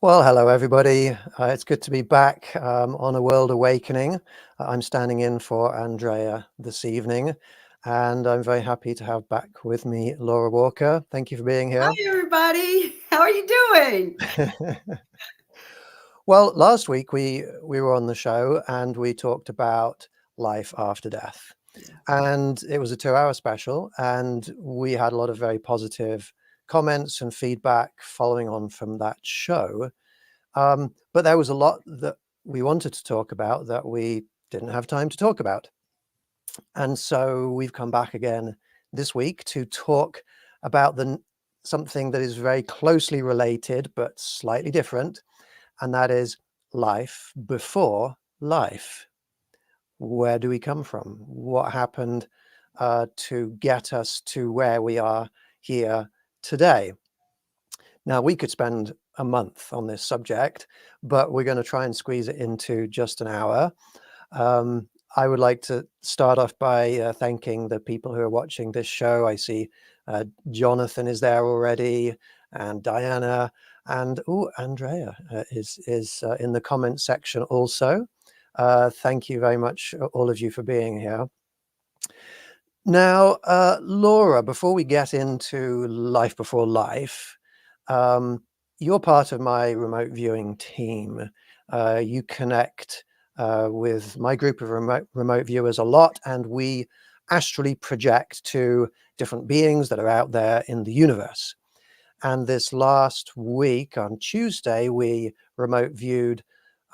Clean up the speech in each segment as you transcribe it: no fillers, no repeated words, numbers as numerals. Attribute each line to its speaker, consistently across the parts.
Speaker 1: Well, hello, everybody. It's good to be back on A World Awakening. I'm standing in for Andrea this evening, and I'm very happy to have back with me Laura Walker. Thank you for being here.
Speaker 2: Hi, everybody. How are you doing?
Speaker 1: Well, last week we were on the show and we talked about life after death.
Speaker 2: Yeah.
Speaker 1: And it was a 2-hour special, and we had a lot of very positive comments and feedback following on from that show. But there was a lot that we wanted to talk about that we didn't have time to talk about. And so we've come back again this week to talk about something that is very closely related but slightly different, and that is life before life. Where do we come from? What happened to get us to where we are here today? Now, we could spend a month on this subject, but we're going to try and squeeze it into just an hour. I would like to start off by thanking the people who are watching this show. I see Jonathan is there already, and Diana, and Andrea is in the comment section also. Thank you very much, all of you, for being here. Now, Laura, before we get into life before life, you're part of my remote viewing team. You connect with my group of remote viewers a lot, and we astrally project to different beings that are out there in the universe. And this last week, on Tuesday, we remote viewed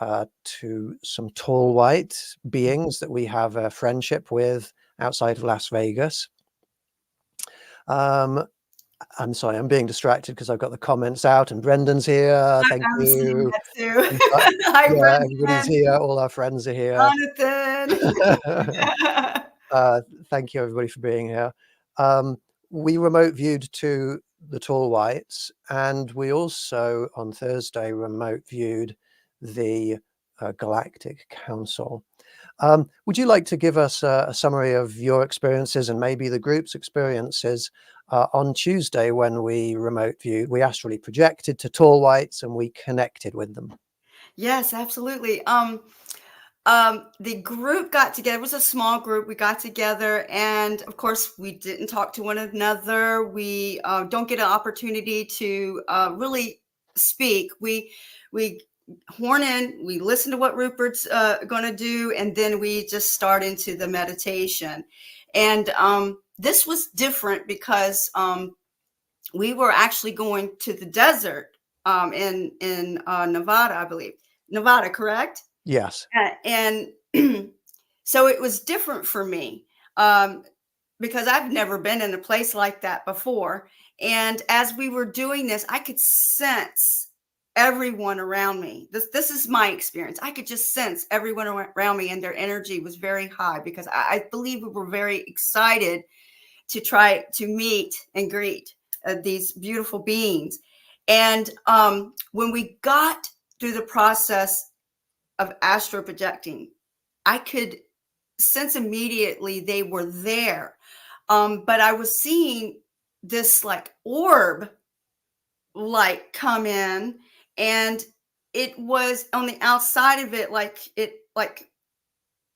Speaker 1: to some tall white beings that we have a friendship with outside of Las Vegas. I'm sorry, I'm being distracted because I've got the comments out, and Brendan's here. Thank
Speaker 2: I'm seeing
Speaker 1: you.
Speaker 2: that too.
Speaker 1: We've got,
Speaker 2: Hi,
Speaker 1: yeah, everybody's
Speaker 2: Brendan.
Speaker 1: here. All our friends are here.
Speaker 2: Jonathan.
Speaker 1: Thank you, everybody, for being here. We remote viewed to the tall whites, and we also, on Thursday, remote viewed the Galactic Council. Would you like to give us a summary of your experiences and maybe the group's experiences on Tuesday when we remote viewed? We astrally projected to tall whites and we connected with them.
Speaker 2: Yes, absolutely. The group got together. It was a small group. We got together, and of course, we didn't talk to one another. We don't get an opportunity to really speak. We horn in, we listen to what Rupert's going to do, and then we just start into the meditation. And this was different because we were actually going to the desert in Nevada, I believe. Nevada, correct?
Speaker 1: Yes.
Speaker 2: And so it was different for me because I've never been in a place like that before. And as we were doing this, I could sense everyone around me. This is my experience. I could just sense everyone around me, and their energy was very high because I believe we were very excited to try to meet and greet these beautiful beings. And when we got through the process of astro projecting, I could sense immediately they were there. But I was seeing this like orb light come in, and it was on the outside of it, like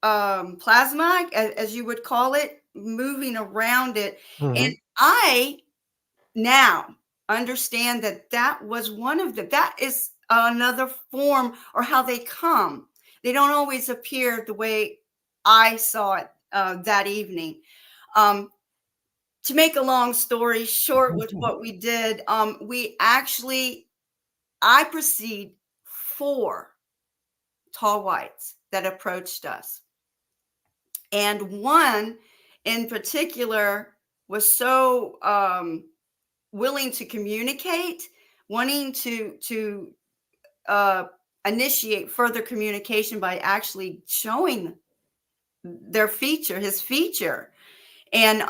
Speaker 2: plasma, as you would call it, moving around it. And I now understand that that was one of that is another form, or how they come. They don't always appear the way I saw it that evening. To make a long story short, with what we did, I perceived 4 tall whites that approached us. And one in particular was so willing to communicate, wanting to initiate further communication by actually showing his feature. And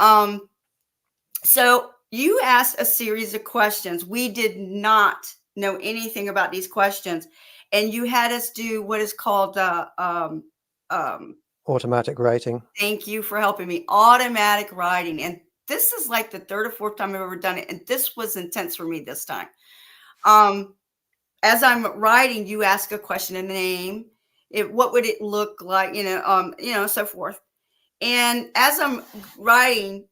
Speaker 2: so you asked a series of questions. We did not know anything about these questions, and you had us do what is called
Speaker 1: Automatic writing.
Speaker 2: thank you for helping me. Automatic writing. And this is like the 3rd or 4th time I've ever done it, and this was intense for me this time. as I'm writing, you ask a question and name it. What would it look like? So forth. And as I'm writing,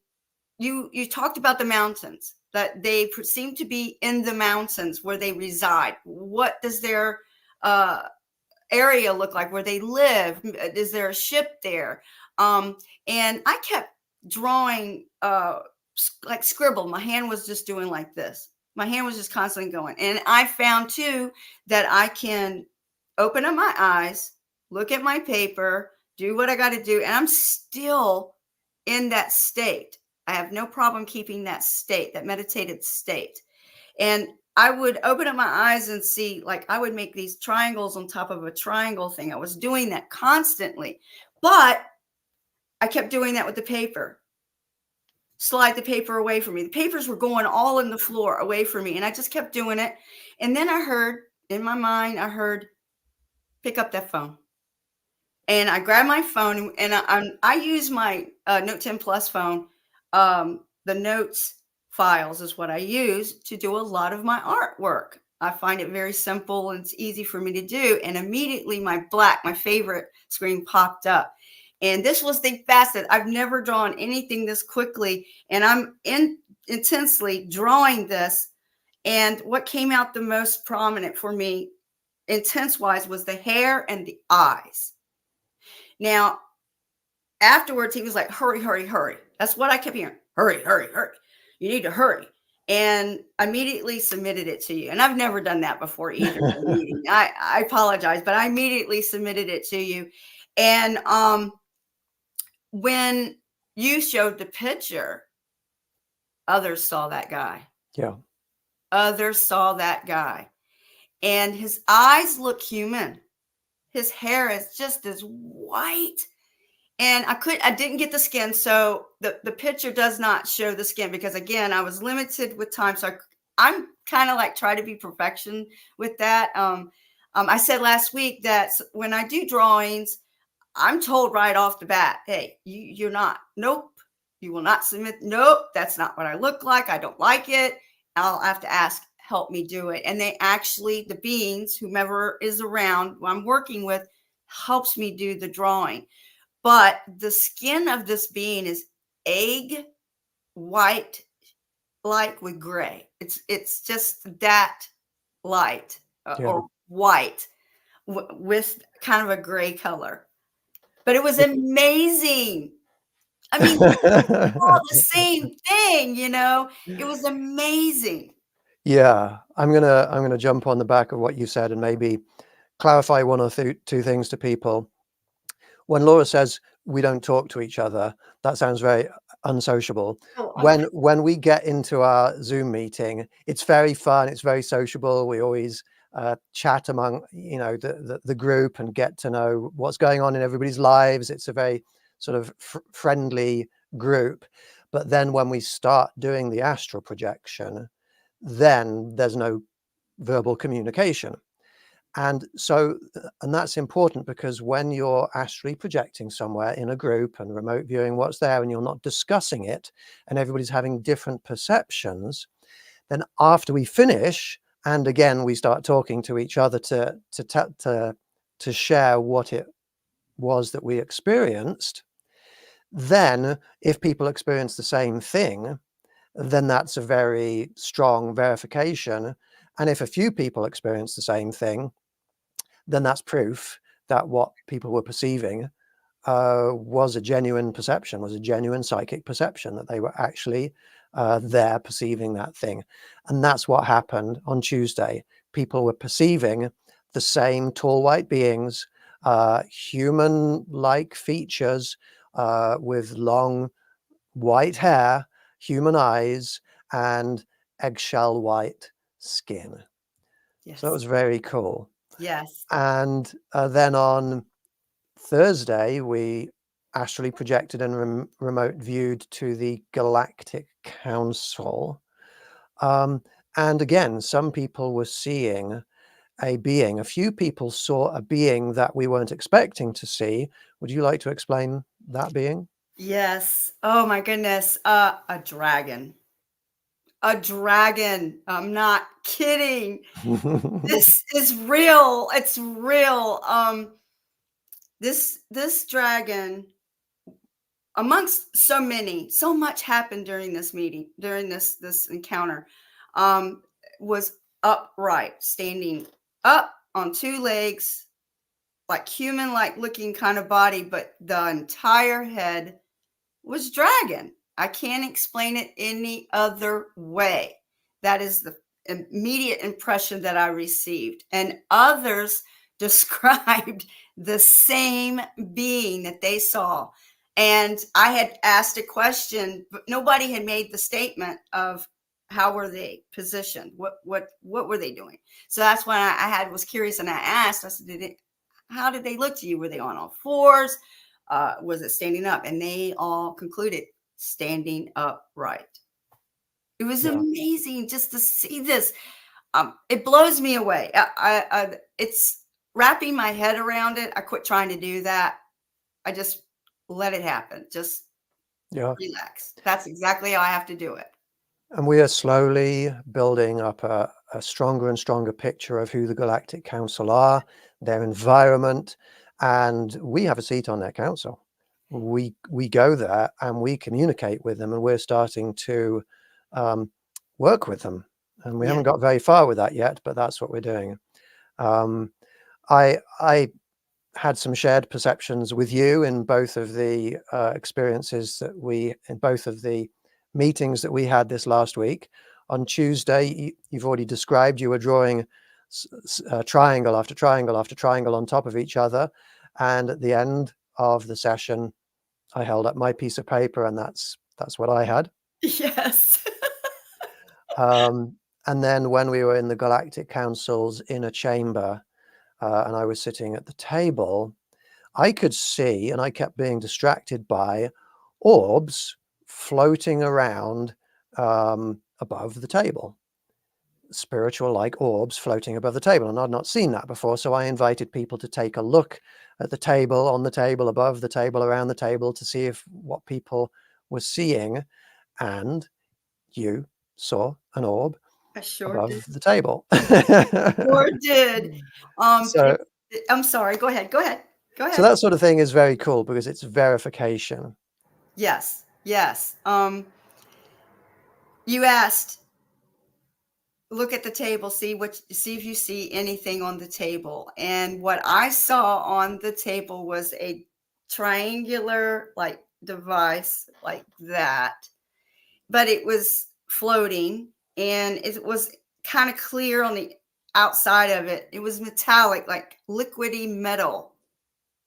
Speaker 2: you talked about the mountains, that they seem to be in the mountains where they reside. What does their area look like where they live? Is there a ship there? And I kept drawing, like scribble. My hand was just doing like this. My hand was just constantly going. And I found too that I can open up my eyes, look at my paper, do what I got to do, and I'm still in that state. I have no problem keeping that state, that meditated state. And I would open up my eyes and see, like, I would make these triangles on top of a triangle thing. I was doing that constantly, but I kept doing that with the paper. Slide the paper away from me. The papers were going all in the floor away from me. And I just kept doing it. And then I heard in my mind, pick up that phone. And I grabbed my phone, and I use my Note 10 Plus phone. The notes files is what I use to do a lot of my artwork. I find it very simple and it's easy for me to do. And immediately my favorite screen popped up. And this was the fastest. I've never drawn anything this quickly. And I'm intensely drawing this. And what came out the most prominent for me, intense-wise, was the hair and the eyes. Now, afterwards, he was like, hurry, hurry, hurry. That's what I kept hearing. Hurry, hurry, hurry. You need to hurry. And I immediately submitted it to you. And I've never done that before either. I apologize, but I immediately submitted it to you. And when you showed the picture, others saw that guy.
Speaker 1: Yeah.
Speaker 2: Others saw that guy. And his eyes look human. His hair is just as white. And I didn't get the skin. So the picture does not show the skin because, again, I was limited with time. So I'm kind of like try to be perfection with that. I said last week that when I do drawings, I'm told right off the bat, hey, you're not. Nope. You will not submit. Nope. That's not what I look like. I don't like it. I'll have to ask, help me do it. And they actually, the beings, whomever is around who I'm working with, helps me do the drawing. But the skin of this being is egg white, like with gray. It's just that light or white with kind of a gray color. But it was amazing. I mean, all the same thing, It was amazing.
Speaker 1: Yeah, I'm gonna jump on the back of what you said and maybe clarify one or two things to people. When Laura says we don't talk to each other, that sounds very unsociable. When we get into our Zoom meeting, it's very fun. It's very sociable. We always chat among the group and get to know what's going on in everybody's lives. It's a very sort of friendly group. But then when we start doing the astral projection, then there's no verbal communication. And that's important because when you're astrally projecting somewhere in a group and remote viewing what's there and you're not discussing it and everybody's having different perceptions, then after we finish, and again, we start talking to each other to share what it was that we experienced, then if people experience the same thing, then that's a very strong verification. And if a few people experience the same thing, then that's proof that what people were perceiving was a genuine perception, was a genuine psychic perception, that they were actually there perceiving that thing. And that's what happened on Tuesday. People were perceiving the same tall white beings, human-like features, with long white hair, human eyes, and eggshell white skin.
Speaker 2: Yes.
Speaker 1: So it was very cool.
Speaker 2: Yes.
Speaker 1: And then on Thursday, we astrally projected and remote viewed to the Galactic Council. And again, some people were seeing a being. A few people saw a being that we weren't expecting to see. Would you like to explain that being?
Speaker 2: Yes. Oh my goodness. A dragon. a dragon. I'm not kidding. This is real. It's real. This dragon, amongst so much happened during this meeting, during this encounter, was upright, standing up on two legs, like human-like looking kind of body, but the entire head was dragon. I can't explain it any other way. That is the immediate impression that I received. And others described the same being that they saw. And I had asked a question, but nobody had made the statement of how were they positioned? What were they doing? So that's when I was curious, and I asked, I said, how did they look to you? Were they on all fours? Was it standing up? And they all concluded standing upright. It was amazing just to see this. It blows me away. It's wrapping my head around it. I quit trying to do that. I just let it happen. Just relax. That's exactly how I have to do it.
Speaker 1: And we are slowly building up a stronger and stronger picture of who the Galactic Council are, their environment, and we have a seat on their council. We go there and we communicate with them, and we're starting to work with them. And we haven't got very far with that yet, but that's what we're doing. I had some shared perceptions with you in both of the experiences that in both of the meetings that we had this last week. On Tuesday, you've already described you were drawing triangle after triangle after triangle on top of each other. And at the end of the session, I held up my piece of paper, and that's what I had.
Speaker 2: Yes.
Speaker 1: And then when we were in the Galactic Council's inner chamber, and I was sitting at the table, I could see, and I kept being distracted by, orbs floating around above the table. Spiritual-like orbs floating above the table, and I'd not seen that before, so I invited people to take a look at the table, on the table, above the table, around the table, to see what people were seeing. And you saw an orb above the table.
Speaker 2: Sure did.
Speaker 1: So,
Speaker 2: I'm sorry. Go ahead.
Speaker 1: So that sort of thing is very cool because it's verification.
Speaker 2: Yes. You asked, look at the table, see if you see anything on the table. And what I saw on the table was a triangular like device like that, but it was floating, and it was kind of clear on the outside of it. It was metallic, like liquidy metal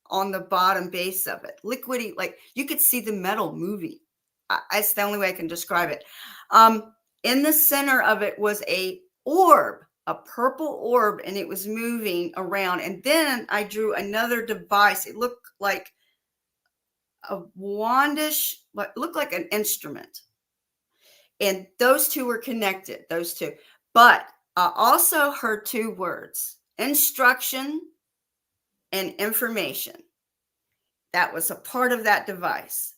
Speaker 2: on the bottom base of it. Liquidy, like you could see the metal moving. That's the only way I can describe it. In the center of it was a orb, a purple orb, and it was moving around. And then I drew another device. It looked like a wandish, looked like an instrument. And those two were connected, those two. But I also heard two words, instruction and information. That was a part of that device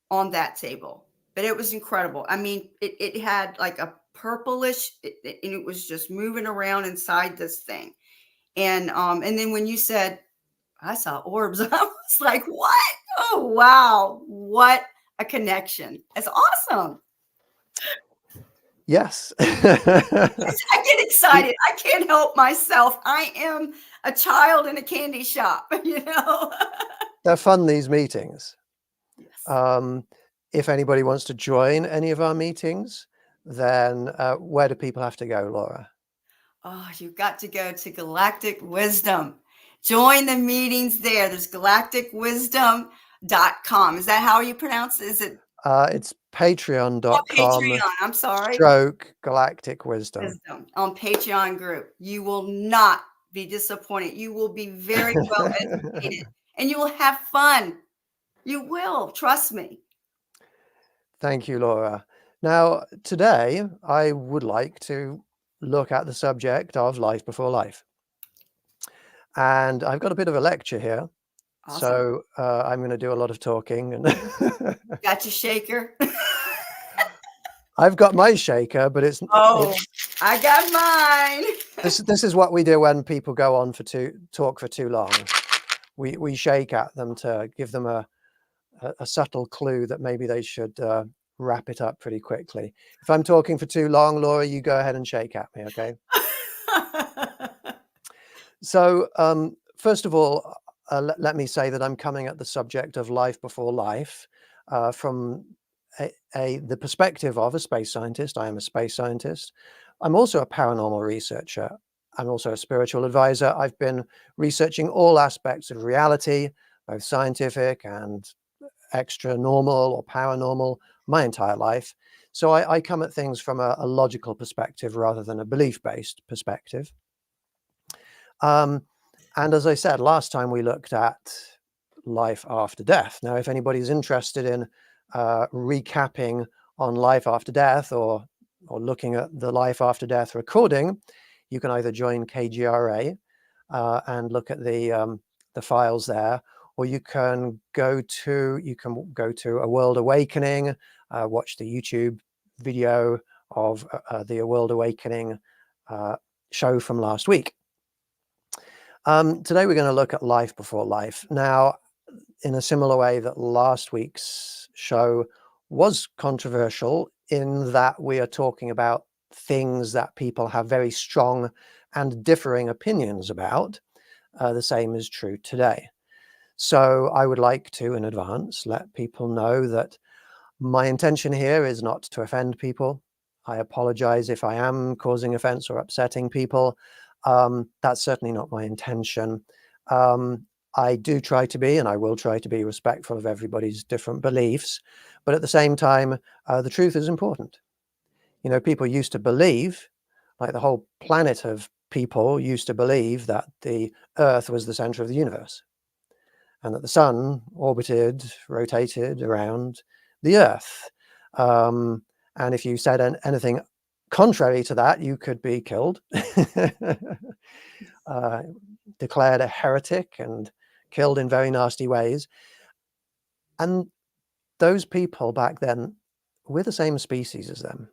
Speaker 2: on that table. But it was incredible. I mean, it had like a purplish, and it was just moving around inside this thing. And then when you said, I saw orbs, I was like, what? Oh, wow. What a connection. It's awesome.
Speaker 1: Yes.
Speaker 2: I get excited. I can't help myself. I am a child in a candy shop, you know.
Speaker 1: They're fun, these meetings.
Speaker 2: Yes.
Speaker 1: If anybody wants to join any of our meetings, then where do people have to go, Laura?
Speaker 2: Oh, you've got to go to Galactic Wisdom. Join the meetings there. There's galacticwisdom.com. Is that how you pronounce it? Is it?
Speaker 1: It's patreon.com.
Speaker 2: Oh, Patreon. I'm sorry.
Speaker 1: Galactic Wisdom.
Speaker 2: On Patreon group. You will not be disappointed. You will be very well educated, and you will have fun. You will. Trust me.
Speaker 1: Thank you, Laura. Now, today, I would like to look at the subject of life before life. And I've got a bit of a lecture here. Awesome. So I'm going to do a lot of talking. And
Speaker 2: got your shaker?
Speaker 1: I've got my shaker, but it's
Speaker 2: I got mine.
Speaker 1: this is what we do when people go on talk for too long. We shake at them to give them a subtle clue that maybe they should wrap it up pretty quickly. If I'm talking for too long, Laura, you go ahead and shake at me, okay? So first of all, let me say that I'm coming at the subject of life before life from the perspective of a space scientist. I am a space scientist. I'm also a paranormal researcher. I'm also a spiritual advisor. I've been researching all aspects of reality, both scientific and extra normal or paranormal, my entire life. So I come at things from a logical perspective rather than a belief-based perspective. And as I said, last time we looked at life after death. Now, if anybody's interested in recapping on life after death or looking at the life after death recording, you can either join KGRA and look at the files there, or you can go to A World Awakening, watch the YouTube video of the A World Awakening show from last week. Today we're going to look at life before life. Now, in a similar way that last week's show was controversial, in that we are talking about things that people have very strong and differing opinions about, the same is true today. So I would like to, in advance, let people know that my intention here is not to offend people. I apologize if I am causing offense or upsetting people. That's certainly not my intention. I do try to be, and I will try to be, respectful of everybody's different beliefs. But at the same time, the truth is important. You know, people used to believe, like the whole planet of people used to believe, that the Earth was the center of the universe and that the sun rotated around the Earth. And if you said anything contrary to that, you could be killed, declared a heretic and killed in very nasty ways. And those people back then, we're the same species as them.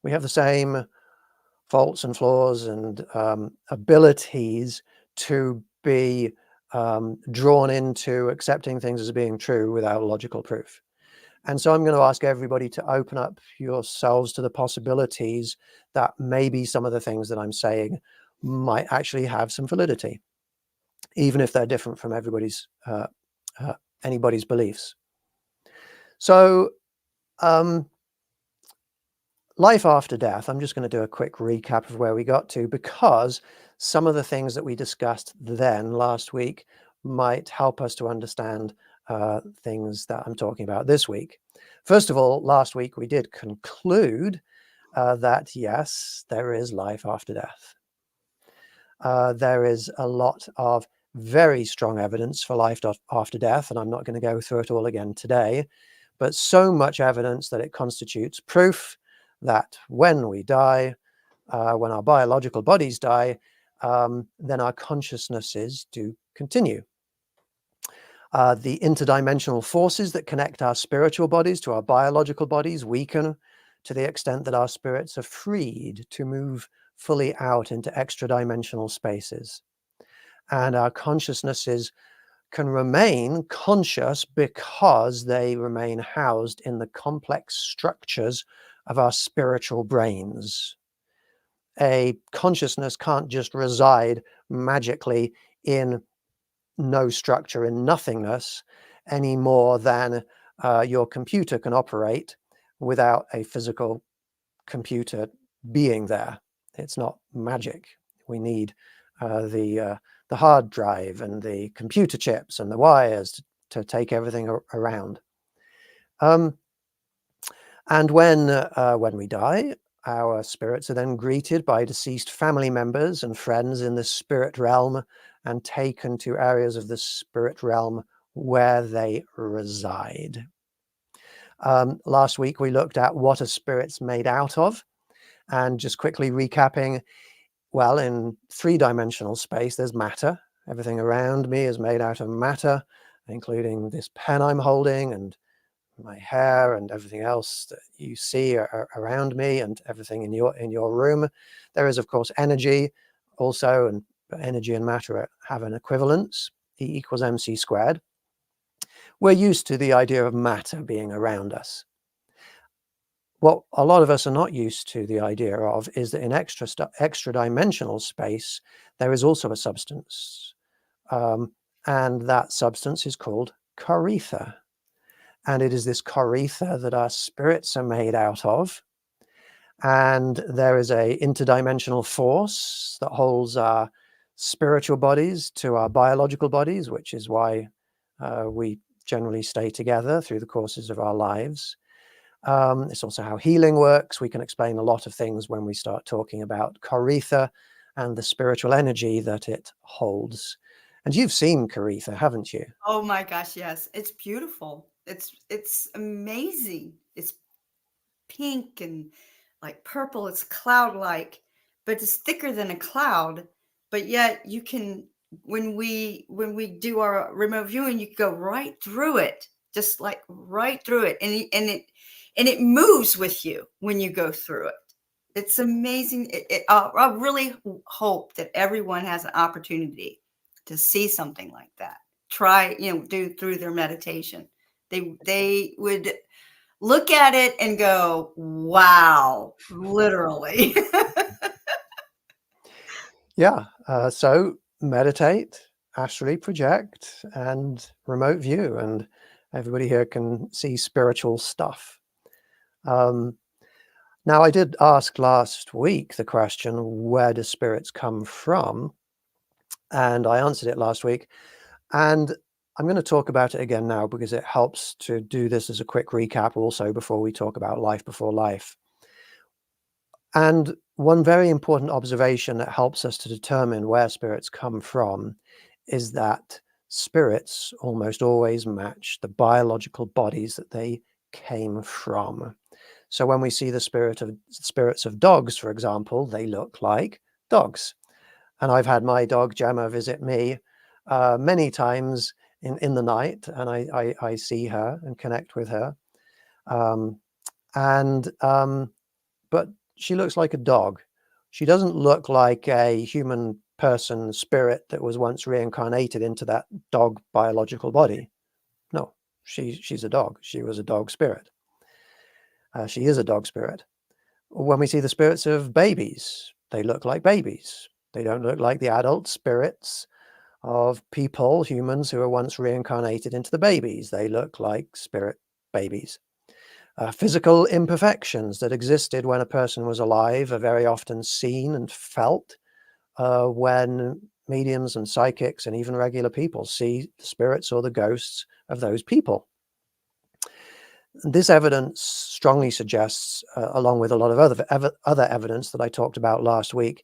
Speaker 1: We have the same faults and flaws and abilities to be drawn into accepting things as being true without logical proof. And so I'm going to ask everybody to open up yourselves to the possibilities that maybe some of the things that I'm saying might actually have some validity, even if they're different from anybody's beliefs. So life after death, I'm just going to do a quick recap of where we got to, because some of the things that we discussed then last week might help us to understand things that I'm talking about this week. First of all, last week we did conclude that yes, there is life after death. There is a lot of very strong evidence for life after death, and I'm not going to go through it all again today, but so much evidence that it constitutes proof that when we die, when our biological bodies die, then our consciousnesses do continue. The interdimensional forces that connect our spiritual bodies to our biological bodies weaken to the extent that our spirits are freed to move fully out into extra-dimensional spaces. And our consciousnesses can remain conscious because they remain housed in the complex structures of our spiritual brains. A consciousness can't just reside magically in no structure, in nothingness, any more than your computer can operate without a physical computer being there. It's not magic. We need the hard drive and the computer chips and the wires to take everything around. And when we die, our spirits are then greeted by deceased family members and friends in the spirit realm and taken to areas of the spirit realm where they reside. Last week, we looked at what a spirit's made out of, and just quickly recapping, well, in three-dimensional space, there's matter. Everything around me is made out of matter, including this pen I'm holding and my hair and everything else that you see around me and everything in your room. There is, of course, energy also, and energy and matter have an equivalence, E equals mc squared. We're used to the idea of matter being around us. What a lot of us are not used to the idea of is that in extra-dimensional space, there is also a substance. And that substance is called core ether. And it is this core ether that our spirits are made out of. And there is a interdimensional force that holds our spiritual bodies to our biological bodies, which is why we generally stay together through the courses of our lives. It's also how healing works. We can explain a lot of things when we start talking about core ether and the spiritual energy that it holds. And you've seen core ether, haven't you?
Speaker 2: Oh my gosh, yes. It's beautiful. It's amazing. It's pink and like purple. It's cloud-like, but it's thicker than a cloud. But yet you can, when we do our remote viewing, you can go right through it, just like right through it, and it moves with you when you go through it. It's amazing. I really hope that everyone has an opportunity to see something like that. Try, do through their meditation. They would look at it and go, wow, literally.
Speaker 1: Yeah. So meditate, astrally project, and remote view, and everybody here can see spiritual stuff. Now, I did ask last week the question, where do spirits come from? And I answered it last week. And I'm going to talk about it again now because it helps to do this as a quick recap also before we talk about life before life. And one very important observation that helps us to determine where spirits come from is that spirits almost always match the biological bodies that they came from. So when we see the spirits of dogs, for example, they look like dogs. And I've had my dog Gemma visit me many times in the night, and I see her and connect with her. But she looks like a dog. She doesn't look like a human person spirit that was once reincarnated into that dog biological body. No, she's a dog. She was a dog spirit. She is a dog spirit. When we see the spirits of babies, they look like babies. They don't look like the adult spirits of people, humans who were once reincarnated into the babies. They look like spirit babies. Physical imperfections that existed when a person was alive are very often seen and felt when mediums and psychics and even regular people see the spirits or the ghosts of those people. This evidence strongly suggests, along with a lot of other evidence that I talked about last week,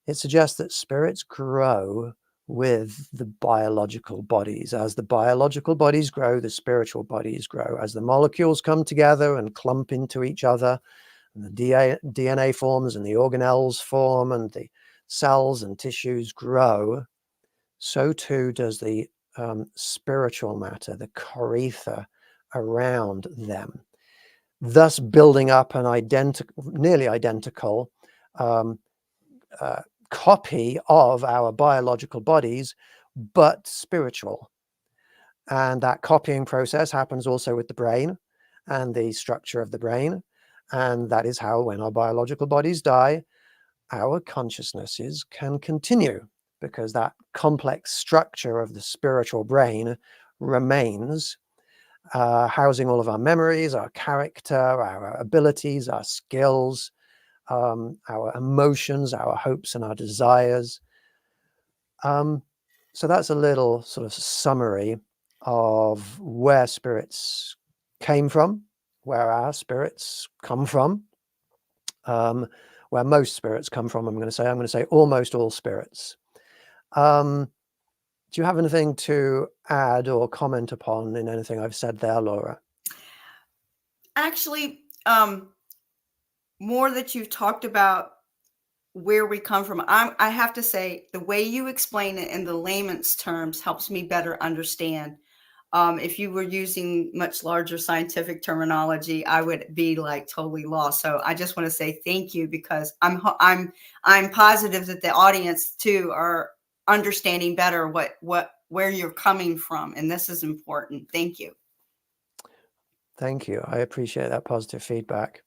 Speaker 1: it suggests that spirits grow with the biological bodies. As the biological bodies grow, the spiritual bodies grow. As the molecules come together and clump into each other, and the DNA forms and the organelles form and the cells and tissues grow, so too does the spiritual matter, the core ether around them, thus building up an nearly identical copy of our biological bodies, but spiritual. And that copying process happens also with the brain and the structure of the brain. And that is how, when our biological bodies die, our consciousnesses can continue, because that complex structure of the spiritual brain remains, housing all of our memories, our character, our abilities, our skills, our emotions, our hopes and our desires. So that's a little sort of summary of where spirits came from, where our spirits come from, where most spirits come from. I'm going to say almost all spirits. Do you have anything to add or comment upon in anything I've said there, Laura?
Speaker 2: Actually, more that you've talked about where we come from, I have to say the way you explain it in the layman's terms helps me better understand If you were using much larger scientific terminology, I would be like totally lost. So I just want to say thank you, because I'm positive that the audience too are understanding better where you're coming from, and this is important. Thank you.
Speaker 1: Thank you. I appreciate that positive feedback.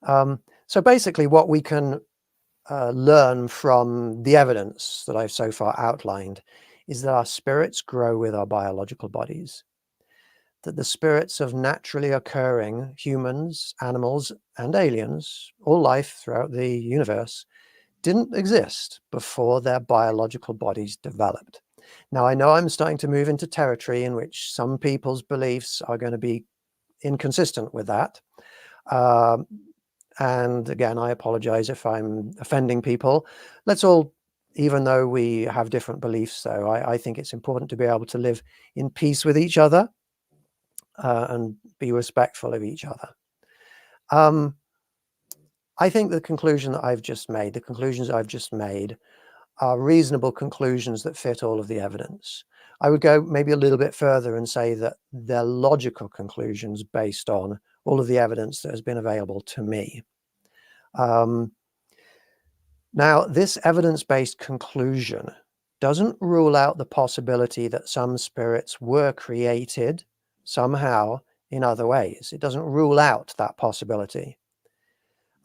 Speaker 1: So basically, what we can learn from the evidence that I've so far outlined is that our spirits grow with our biological bodies, that the spirits of naturally occurring humans, animals, and aliens, all life throughout the universe, didn't exist before their biological bodies developed. Now, I know I'm starting to move into territory in which some people's beliefs are going to be inconsistent with that. And again, I apologize if I'm offending people. Let's all, even though we have different beliefs, though, I think it's important to be able to live in peace with each other and be respectful of each other. I think the conclusions I've just made are reasonable conclusions that fit all of the evidence. I would go maybe a little bit further and say that they're logical conclusions based on all of the evidence that has been available to me. Now, this evidence-based conclusion doesn't rule out the possibility that some spirits were created somehow in other ways. It doesn't rule out that possibility.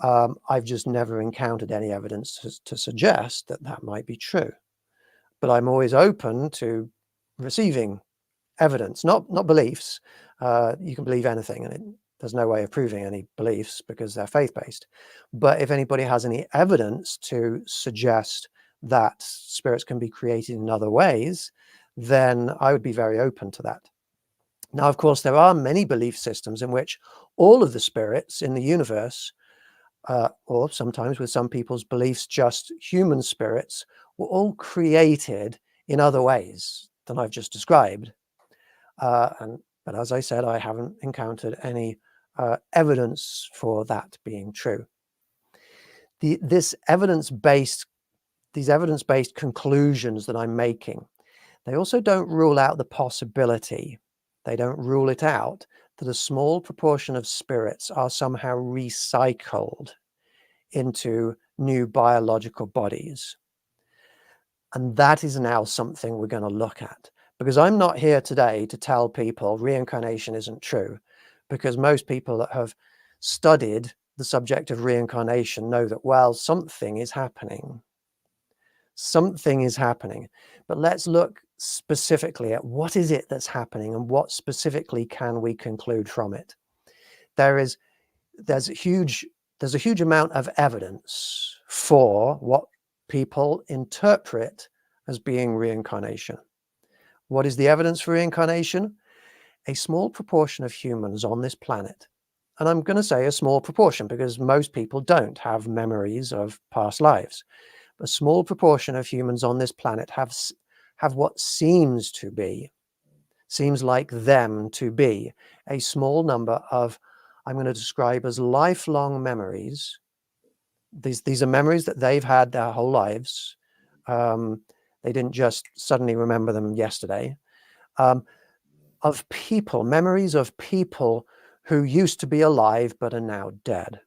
Speaker 1: I've just never encountered any evidence to suggest that that might be true. But I'm always open to receiving evidence, not beliefs. You can believe anything, and there's no way of proving any beliefs because they're faith-based. But if anybody has any evidence to suggest that spirits can be created in other ways, then I would be very open to that. Now, of course, there are many belief systems in which all of the spirits in the universe, or sometimes with some people's beliefs, just human spirits, were all created in other ways than I've just described. But as I said, I haven't encountered any evidence for that being true. These evidence-based conclusions that I'm making, they also don't rule out the possibility, they don't rule it out, that a small proportion of spirits are somehow recycled into new biological bodies. And that is now something we're going to look at. Because I'm not here today to tell people reincarnation isn't true, because most people that have studied the subject of reincarnation know that, well, something is happening. Something is happening. But let's look specifically at what is it that's happening and what specifically can we conclude from it. There's a huge amount of evidence for what people interpret as being reincarnation. What is the evidence for reincarnation? A small proportion of humans on this planet, and I'm going to say a small proportion because most people don't have memories of past lives. A small proportion of humans on this planet have what seems like them to be a small number of, I'm going to describe as lifelong memories. These are memories that they've had their whole lives. They didn't just suddenly remember them yesterday. Of people, memories of people who used to be alive but are now dead.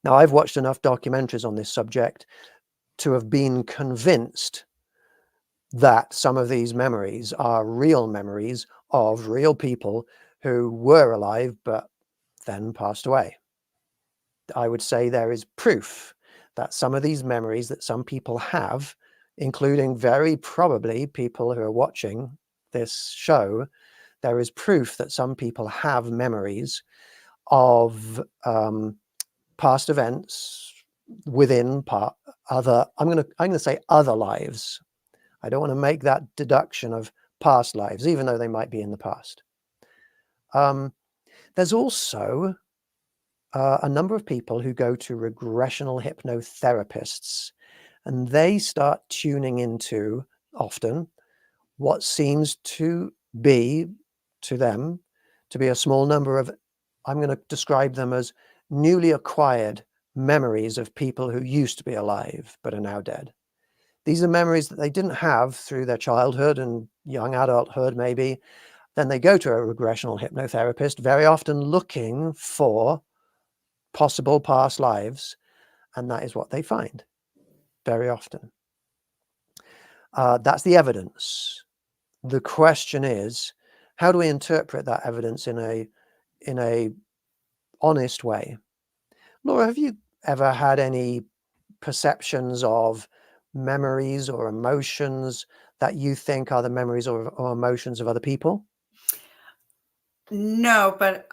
Speaker 1: Now, I've watched enough documentaries on this subject to have been convinced that some of these memories are real memories of real people who were alive but then passed away. I would say there is proof that some of these memories that some people have, including very probably people who are watching this show, there is proof that some people have memories of past events within other, I'm going to say other lives. I don't want to make that deduction of past lives, even though they might be in the past. There's also a number of people who go to regressional hypnotherapists, and they start tuning into, often, what seems to be, to them, to be a small number of, I'm going to describe them as newly acquired memories of people who used to be alive but are now dead. These are memories that they didn't have through their childhood and young adulthood maybe, then they go to a regressional hypnotherapist, very often looking for possible past lives, and that is what they find very often. That's the evidence. The question is, how do we interpret that evidence in a honest way? Laura, have you ever had any perceptions of memories or emotions that you think are the memories or emotions of other people?
Speaker 2: No, but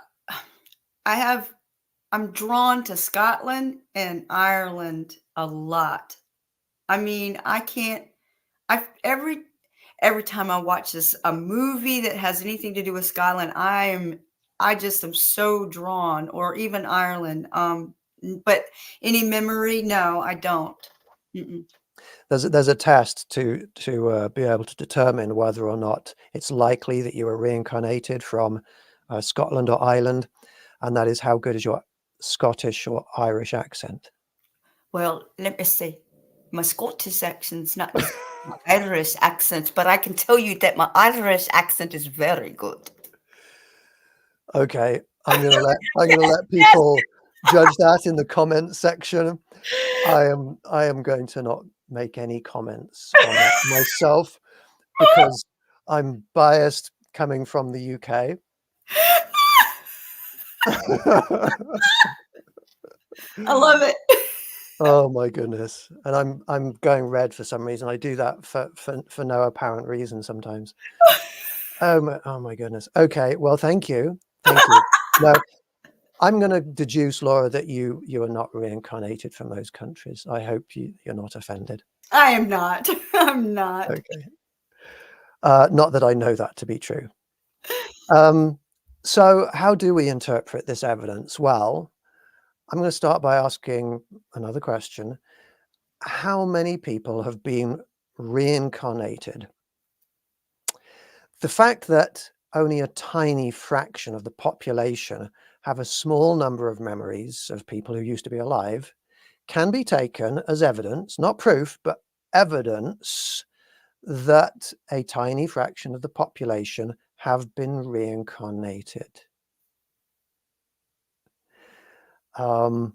Speaker 2: I'm drawn to Scotland and Ireland a lot. I mean, every time I watch a movie that has anything to do with Scotland, I just am so drawn, or even Ireland. But any memory, no, I don't. Mm-mm.
Speaker 1: There's a test to be able to determine whether or not it's likely that you were reincarnated from Scotland or Ireland, and that is how good is your Scottish or Irish accent.
Speaker 2: Well, let me see. My Scottish accent's not as my Irish accent, but I can tell you that my Irish accent is very good.
Speaker 1: Okay, I'm gonna let people judge that in the comment section. I am going to not make any comments on that myself because I'm biased coming from the UK.
Speaker 2: I love it.
Speaker 1: Oh my goodness. And I'm going red for some reason. I do that for no apparent reason sometimes. Oh my goodness. Okay, well, thank you. Thank you. Now, I'm going to deduce, Laura, that you are not reincarnated from those countries. I hope you're not offended.
Speaker 2: I am not. I'm not.
Speaker 1: Okay. Not that I know that to be true. So how do we interpret this evidence? Well, I'm going to start by asking another question. How many people have been reincarnated? The fact that only a tiny fraction of the population have a small number of memories of people who used to be alive can be taken as evidence, not proof, but evidence that a tiny fraction of the population have been reincarnated. Sorry,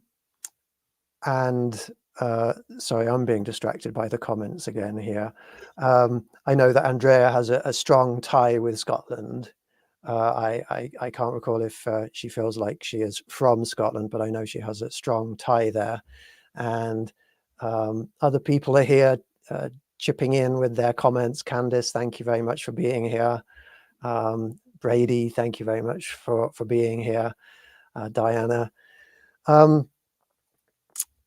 Speaker 1: I'm being distracted by the comments again here. I know that Andrea has a strong tie with Scotland. I can't recall if she feels like she is from Scotland, but I know she has a strong tie there. And other people are here chipping in with their comments. Candice, thank you very much for being here. Brady, thank you very much for being here. Diana.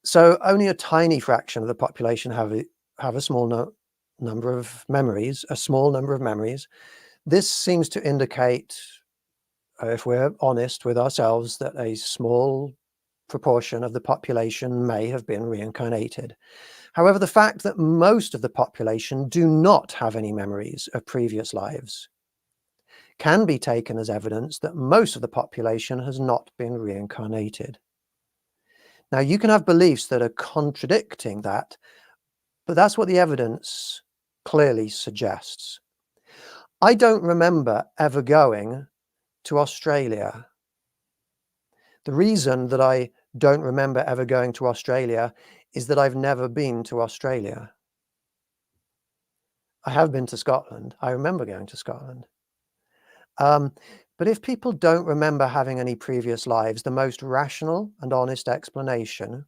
Speaker 1: So only a tiny fraction of the population have a small number of memories, a small number of memories. This seems to indicate, if we're honest with ourselves, that a small proportion of the population may have been reincarnated. However, the fact that most of the population do not have any memories of previous lives can be taken as evidence that most of the population has not been reincarnated. Now, you can have beliefs that are contradicting that, but that's what the evidence clearly suggests. I don't remember ever going to Australia. The reason that I don't remember ever going to Australia is that I've never been to Australia. I have been to Scotland. I remember going to Scotland. But if people don't remember having any previous lives, the most rational and honest explanation,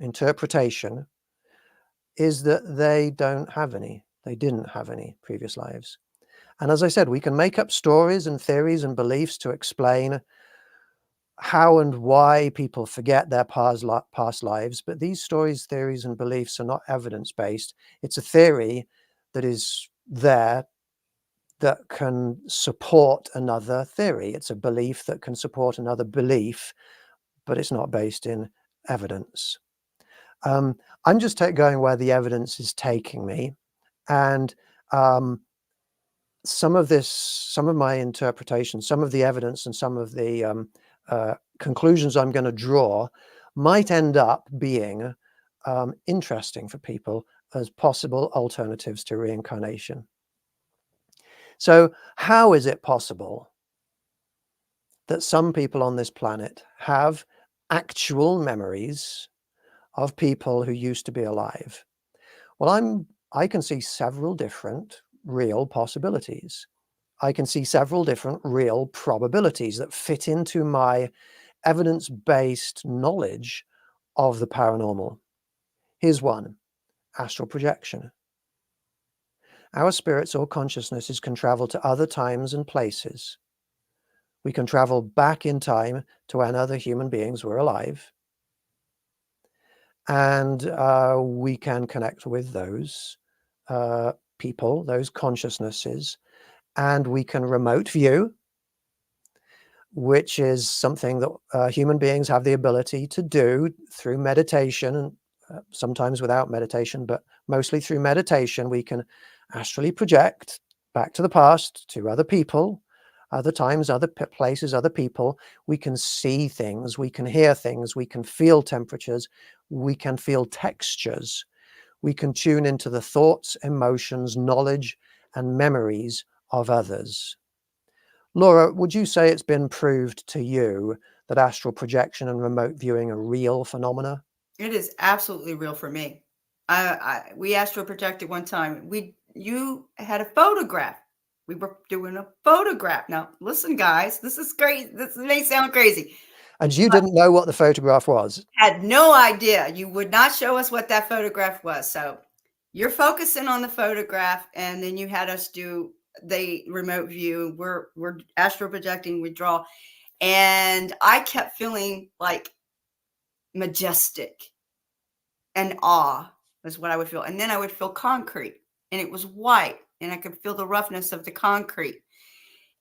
Speaker 1: interpretation, is that they don't have any. They didn't have any previous lives. And as I said, we can make up stories and theories and beliefs to explain how and why people forget their past lives, but these stories, theories, and beliefs are not evidence-based. It's a theory that is there that can support another theory. It's a belief that can support another belief, but it's not based in evidence. I'm just going where the evidence is taking me, and some of my interpretation, some of the evidence, and some of the conclusions I'm going to draw might end up being interesting for people as possible alternatives to reincarnation. So how is it possible that some people on this planet have actual memories of people who used to be alive? Well, I can see several different real possibilities. I can see several different real probabilities that fit into my evidence-based knowledge of the paranormal. Here's one: astral projection. Our spirits or consciousnesses can travel to other times and places. We can travel back in time to when other human beings were alive. And we can connect with those people, those consciousnesses, and we can remote view, which is something that human beings have the ability to do through meditation, sometimes without meditation, but mostly through meditation. We can astrally project back to the past, to other people, other times, other places, other people. We can see things, we can hear things, we can feel temperatures, we can feel textures. We can tune into the thoughts, emotions, knowledge, and memories of others. Laura, would you say it's been proved to you that astral projection and remote viewing are real phenomena?
Speaker 2: It is absolutely real for me. We astral projected one time. You had a photograph. We were doing a photograph. Now, listen, guys, this is great. This may sound crazy.
Speaker 1: And you didn't know what the photograph was?
Speaker 2: Had no idea. You would not show us what that photograph was. So you're focusing on the photograph, and then you had us do the remote view. We're astral projecting, we draw. And I kept feeling like majestic and awe was what I would feel. And then I would feel concrete, and it was white, and I could feel the roughness of the concrete.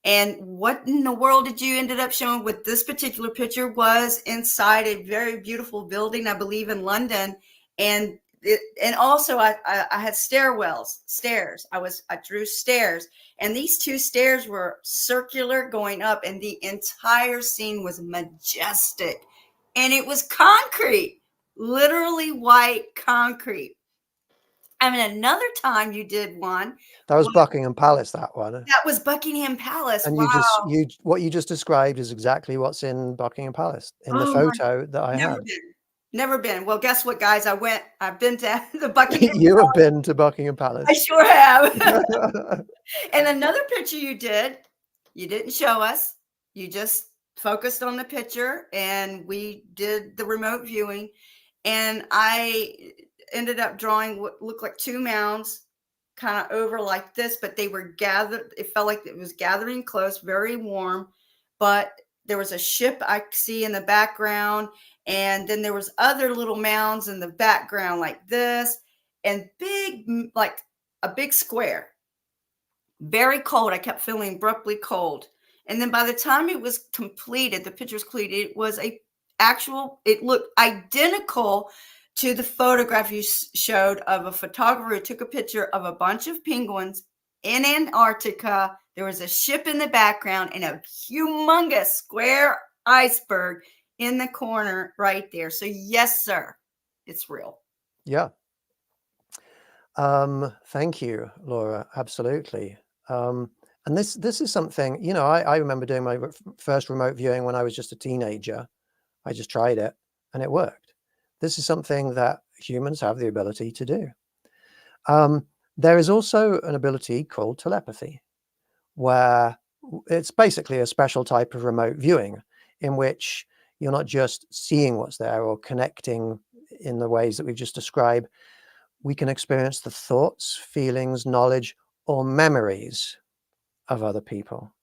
Speaker 2: And what in the world did you ended up showing with this particular picture was inside a very beautiful building, I believe in London. And also I had stairs. I drew stairs, and these two stairs were circular going up, and the entire scene was majestic, and it was concrete, literally white concrete. I mean, another time you did one.
Speaker 1: That was Buckingham Palace, that one.
Speaker 2: That was Buckingham Palace.
Speaker 1: And
Speaker 2: Wow.
Speaker 1: what you just described is exactly what's in Buckingham Palace in the photo that I had.
Speaker 2: Never been. Well, guess what, guys? I've been to the Buckingham
Speaker 1: You have been to Buckingham Palace.
Speaker 2: I sure have. And another picture you didn't show us. You just focused on the picture, and we did the remote viewing. And I ended up drawing what looked like two mounds kind of over like this, but they were gathered. It felt like it was gathering close, very warm, but there was a ship I see in the background. And then there was other little mounds in the background like this, and big, like a big square, very cold. I kept feeling abruptly cold. And then by the time it was completed, the picture was completed, it was it looked identical to the photograph you showed of a photographer who took a picture of a bunch of penguins in Antarctica. There was a ship in the background and a humongous square iceberg in the corner right there. So yes, sir, it's real.
Speaker 1: Yeah. Thank you, Laura. Absolutely. And this is something, you know, I remember doing my first remote viewing when I was just a teenager. I just tried it and it worked. This is something that humans have the ability to do. There is also an ability called telepathy, where it's basically a special type of remote viewing in which you're not just seeing what's there or connecting in the ways that we've just described. We can experience the thoughts, feelings, knowledge, or memories of other people.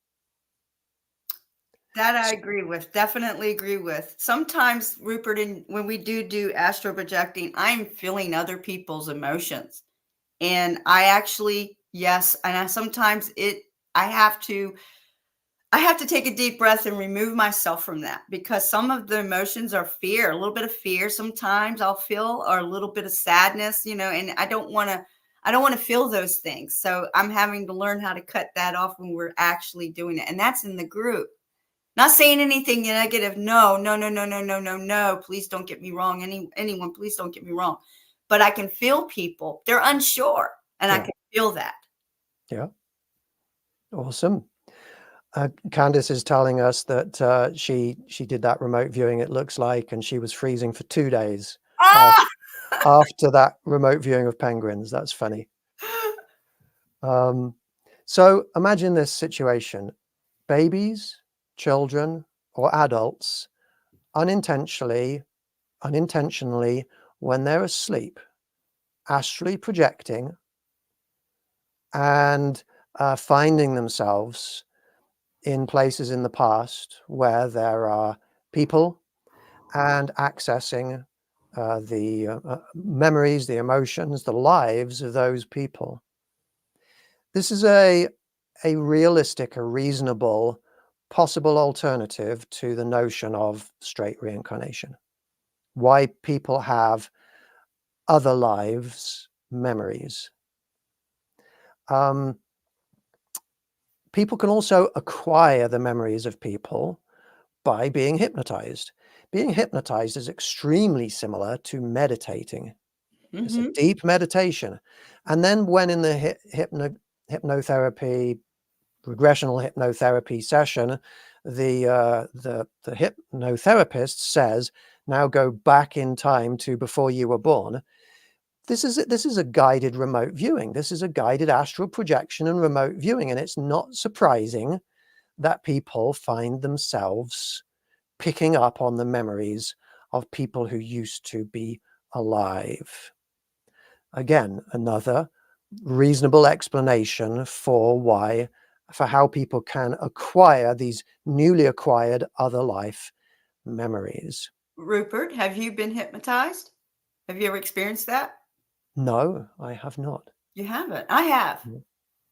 Speaker 2: That I agree with, definitely agree with. Sometimes, Rupert, when we do astral projecting, I'm feeling other people's emotions. And I actually, yes, and sometimes I have to take a deep breath and remove myself from that, because some of the emotions are fear, a little bit of fear sometimes I'll feel, or a little bit of sadness, you know, and I don't want to feel those things. So I'm having to learn how to cut that off when we're actually doing it. And that's in the group. Not saying anything negative. No. Please don't get me wrong. Anyone, please don't get me wrong. But I can feel people. They're unsure, and I can feel that.
Speaker 1: Yeah. Awesome. Candice is telling us that she did that remote viewing, it looks like, and she was freezing for 2 days
Speaker 2: Ah!
Speaker 1: after that remote viewing of penguins. That's funny. So imagine this situation: babies, children, or adults unintentionally, when they're asleep, astrally projecting and finding themselves in places in the past where there are people, and accessing the memories, the emotions, the lives of those people. This is a realistic, a reasonable, possible alternative to the notion of straight reincarnation. Why people have other lives memories. People can also acquire the memories of people by being hypnotized. Being hypnotized is extremely similar to meditating. It's a deep meditation. And then when in the hypnotherapy, regressional hypnotherapy session, the hypnotherapist says, now go back in time to before you were born. This is a guided remote viewing. This is a guided astral projection and remote viewing. And it's not surprising that people find themselves picking up on the memories of people who used to be alive. Again, another reasonable explanation for how people can acquire these newly acquired other life memories.
Speaker 2: Rupert, have you been hypnotized? Have you ever experienced that?
Speaker 1: No, I have not.
Speaker 2: You haven't. I have.
Speaker 1: Mm.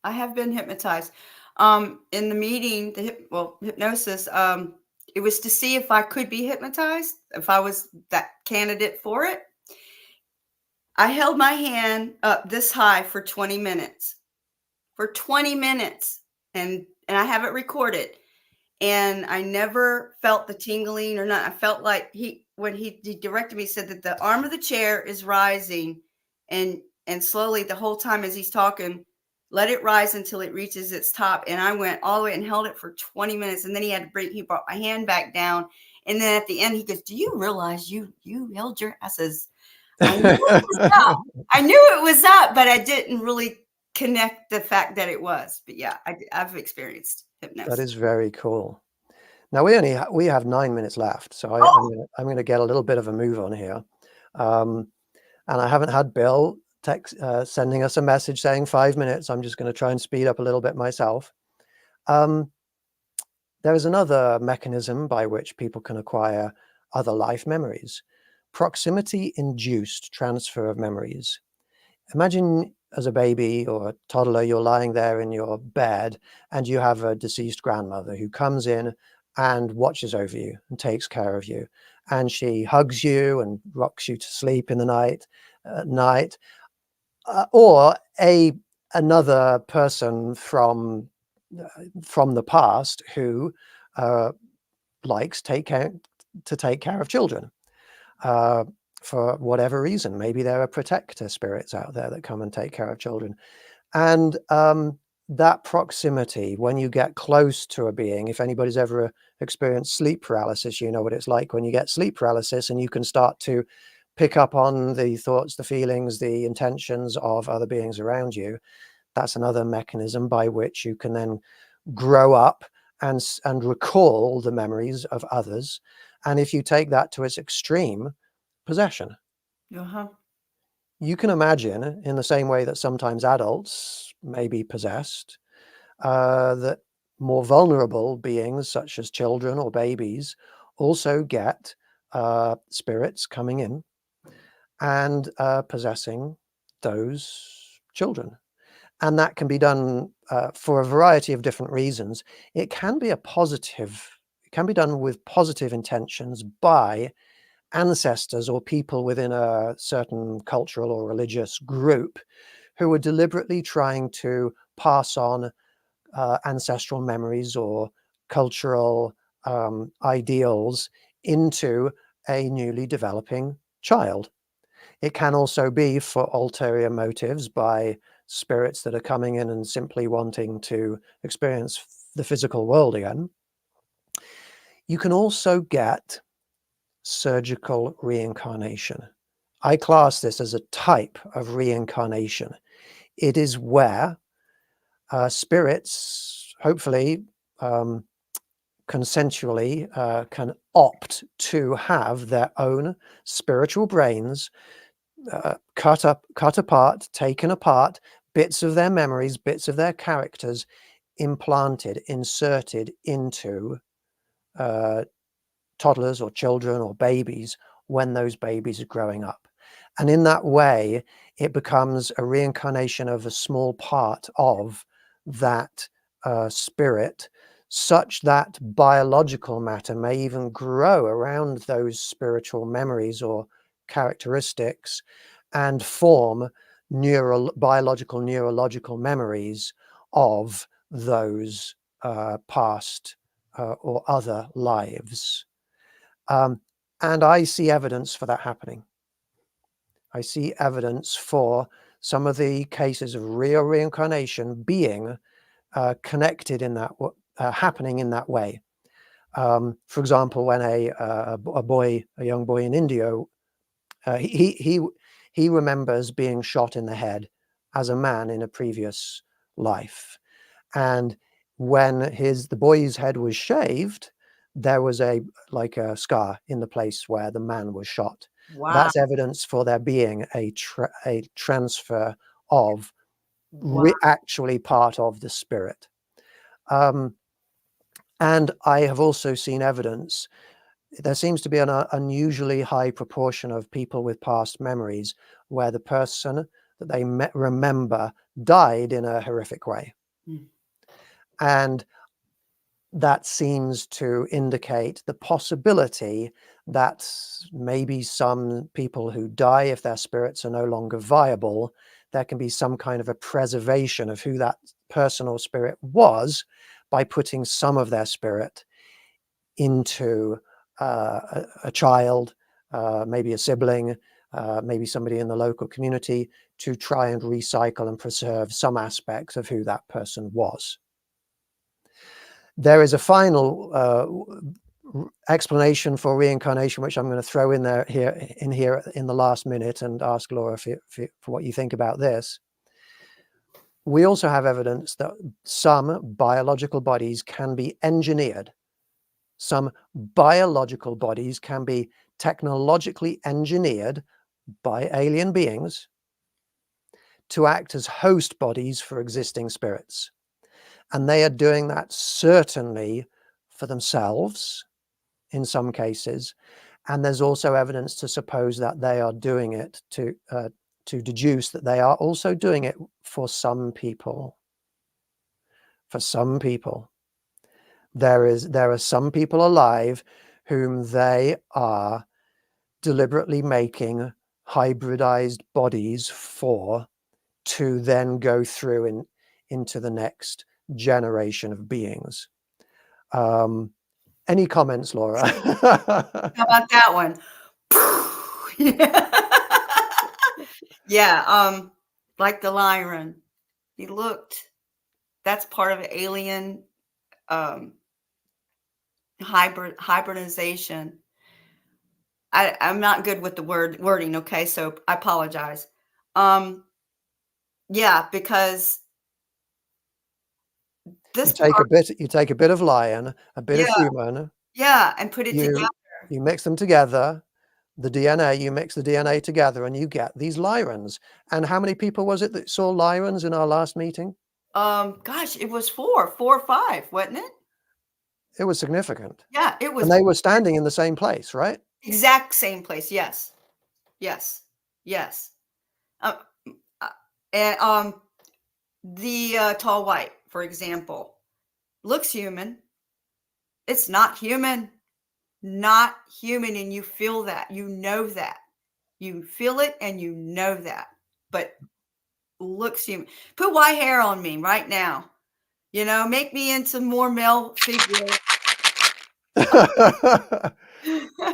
Speaker 2: I have been hypnotized. In the meeting, hypnosis, it was to see if I could be hypnotized, if I was that candidate for it. I held my hand up this high for 20 minutes. For 20 minutes. And I have it recorded. And I never felt the tingling or not. I felt like when he directed me, he said that the arm of the chair is rising, and slowly the whole time as he's talking, let it rise until it reaches its top. And I went all the way and held it for 20 minutes. And then he brought my hand back down. And then at the end, he goes, do you realize you held your, I says, I knew it was up. I knew it was up, but I didn't really connect the fact that it was. But yeah, I've experienced hypnosis.
Speaker 1: That is very cool. Now we have 9 minutes left, so I'm going to get a little bit of a move on here, and I haven't had Bill sending us a message saying 5 minutes. I'm just going to try and speed up a little bit myself. There is another mechanism by which people can acquire other life memories: proximity-induced transfer of memories. Imagine as a baby or a toddler, you're lying there in your bed and you have a deceased grandmother who comes in and watches over you and takes care of you. And she hugs you and rocks you to sleep in the night, or another person from the past who likes to take care of children. For whatever reason. Maybe there are protector spirits out there that come and take care of children. And that proximity, when you get close to a being, if anybody's ever experienced sleep paralysis, you know what it's like when you get sleep paralysis and you can start to pick up on the thoughts, the feelings, the intentions of other beings around you. That's another mechanism by which you can then grow up and recall the memories of others. And if you take that to its extreme, possession. You can imagine, in the same way that sometimes adults may be possessed, that more vulnerable beings such as children or babies also get spirits coming in and possessing those children. And that can be done for a variety of different reasons. It can be it can be done with positive intentions by ancestors or people within a certain cultural or religious group who are deliberately trying to pass on ancestral memories or cultural ideals into a newly developing child. It can also be for ulterior motives by spirits that are coming in and simply wanting to experience the physical world again. You can also get surgical reincarnation. I class this as a type of reincarnation. It is where spirits, hopefully consensually, can opt to have their own spiritual brains cut apart, taken apart, bits of their memories, bits of their characters implanted, inserted into toddlers or children or babies when those babies are growing up. And in that way, it becomes a reincarnation of a small part of that spirit, such that biological matter may even grow around those spiritual memories or characteristics and form biological neurological memories of those past or other lives. And I see evidence for that happening. I see evidence for some of the cases of real reincarnation being connected in that, happening in that way. For example, when a young boy in India, he remembers being shot in the head as a man in a previous life, and when the boy's head was shaved, there was a scar in the place where the man was shot.
Speaker 2: Wow.
Speaker 1: That's evidence for there being a transfer of actually part of the spirit. And I have also seen evidence. There seems to be an unusually high proportion of people with past memories where the person that they remember died in a horrific way. Mm. And that seems to indicate the possibility that maybe some people who die, if their spirits are no longer viable, there can be some kind of a preservation of who that person or spirit was by putting some of their spirit into a child, maybe a sibling, maybe somebody in the local community, to try and recycle and preserve some aspects of who that person was. There is a final explanation for reincarnation, which I'm going to throw in here in the last minute and ask Laura for what you think about this. We also have evidence that some biological bodies can be engineered. Some biological bodies can be technologically engineered by alien beings to act as host bodies for existing spirits. And they are doing that certainly for themselves in some cases. And there's also evidence to suppose that they are doing it to deduce that they are also doing it for some people. For some people. There are some people alive whom they are deliberately making hybridized bodies for, to then go through into the next generation of beings. Any comments, Laura?
Speaker 2: How about that one? Yeah, like the Lyran. That's part of alien hybridization. I'm not good with the wording, okay, so I apologize. Yeah, because this
Speaker 1: you take a bit of lion, a bit of human,
Speaker 2: and put it together.
Speaker 1: You mix them together, the DNA, you mix the DNA together, and you get these Lyrans. And how many people was it that saw Lyrans in our last meeting?
Speaker 2: Gosh, it was 4 or 5, wasn't it?
Speaker 1: It was significant.
Speaker 2: Yeah, it was.
Speaker 1: And they were standing in the same place, right?
Speaker 2: Exact same place. Yes. And the tall white, for example, looks human. It's not human. Not human, and you feel that. You know that. You feel it, and you know that. But looks human. Put white hair on me right now. Make me into more male figure.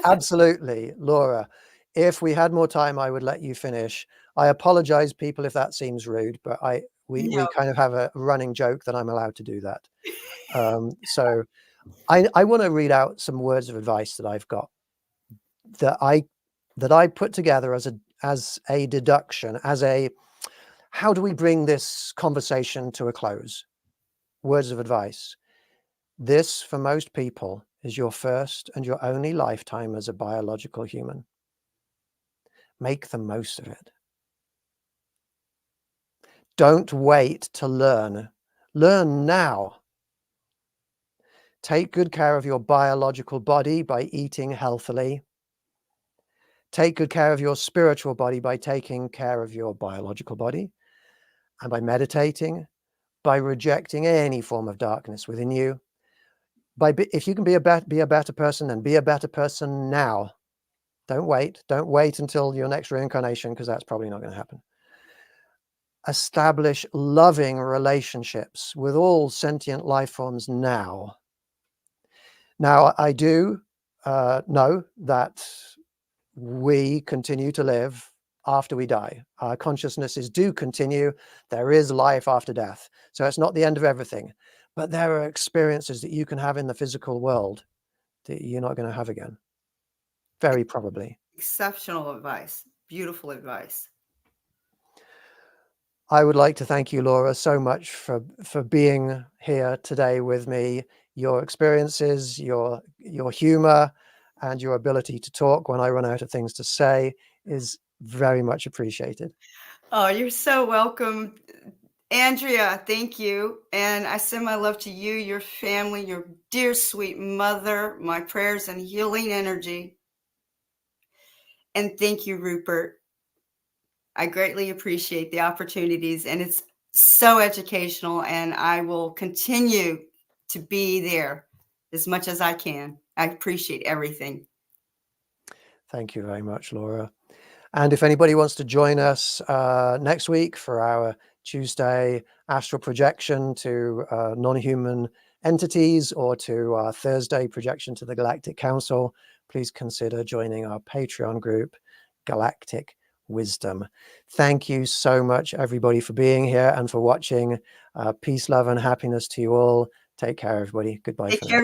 Speaker 1: Absolutely, Laura. If we had more time, I would let you finish. I apologize, people, if that seems rude, but we
Speaker 2: No.
Speaker 1: kind of have a running joke that I'm allowed to do that. So I want to read out some words of advice that I've got that I put together as a deduction, how do we bring this conversation to a close? Words of advice. This, for most people, is your first and your only lifetime as a biological human. Make the most of it. Don't wait to learn. Learn now. Take good care of your biological body by eating healthily. Take good care of your spiritual body by taking care of your biological body, and by meditating, by rejecting any form of darkness within you. If you can be a better person, then be a better person now. Don't wait. Don't wait until your next reincarnation, because that's probably not going to happen. Establish loving relationships with all sentient life forms now. Now, I do know that we continue to live after we die. Our consciousnesses do continue. There is life after death. So it's not the end of everything. But there are experiences that you can have in the physical world that you're not going to have again. Very probably.
Speaker 2: Exceptional advice. Beautiful advice.
Speaker 1: I would like to thank you, Laura, so much for being here today with me. Your experiences, your humor, and your ability to talk when I run out of things to say is very much appreciated.
Speaker 2: Oh, you're so welcome. Andrea, thank you. And I send my love to you, your family, your dear sweet mother, my prayers and healing energy. And thank you, Rupert. I greatly appreciate the opportunities, and it's so educational, and I will continue to be there as much as I can. I appreciate everything.
Speaker 1: Thank you very much, Laura. And if anybody wants to join us next week for our Tuesday astral projection to non-human entities, or to our Thursday projection to the Galactic Council, please consider joining our Patreon group, Galactic Wisdom. Thank you so much, everybody, for being here and for watching. Peace, love, and happiness to you all. Take care, everybody. Goodbye for now.